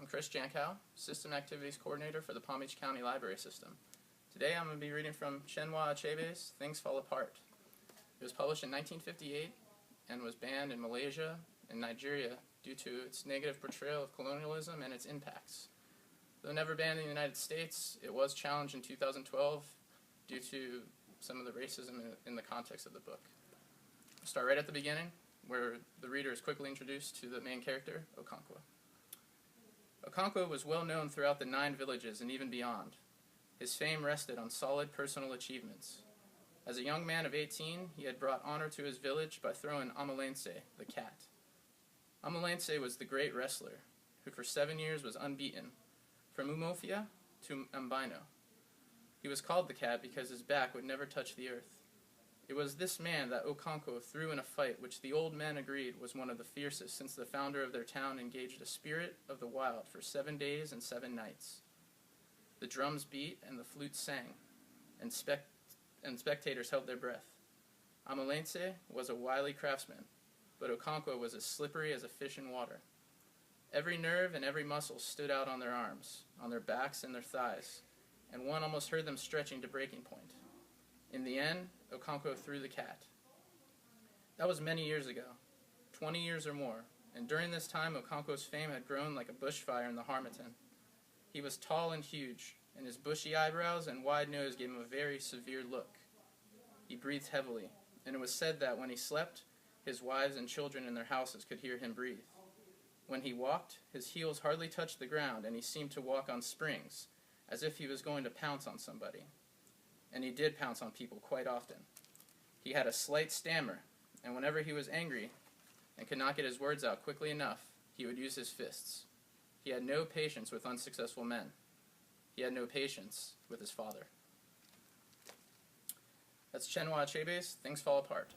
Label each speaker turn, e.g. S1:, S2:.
S1: I'm Chris Jankow, System Activities Coordinator for the Palm Beach County Library System. Today I'm going to be reading from Chinua Achebe's Things Fall Apart. It was published in 1958 and was banned in Malaysia and Nigeria due to its negative portrayal of colonialism and its impacts. Though never banned in the United States, it was challenged in 2012 due to some of the racism in the context of the book. I'll start right at the beginning, where the reader is quickly introduced to the main character, Okonkwo. Okonkwo was well known throughout the 9 villages and even beyond. His fame rested on solid personal achievements. As a young man of 18, he had brought honor to his village by throwing Amalense, the cat. Amalense was the great wrestler, who for 7 years was unbeaten, from Umofia to Ambino. He was called the cat because his back would never touch the earth. It was this man that Okonkwo threw in a fight which the old men agreed was one of the fiercest since the founder of their town engaged a spirit of the wild for 7 days and 7 nights. The drums beat and the flutes sang, and spectators held their breath. Amalense was a wily craftsman, but Okonkwo was as slippery as a fish in water. Every nerve and every muscle stood out on their arms, on their backs and their thighs, and one almost heard them stretching to breaking point. In the end, Okonkwo threw the cat. That was many years ago, 20 years or more, and during this time Okonkwo's fame had grown like a bushfire in the Harmattan. He was tall and huge, and his bushy eyebrows and wide nose gave him a very severe look. He breathed heavily, and it was said that when he slept, his wives and children in their houses could hear him breathe. When he walked, his heels hardly touched the ground, and he seemed to walk on springs, as if he was going to pounce on somebody. And he did pounce on people quite often. He had a slight stammer, and whenever he was angry and could not get his words out quickly enough, he would use his fists. He had no patience with unsuccessful men. He had no patience with his father. That's Chinua Achebe's Things Fall Apart.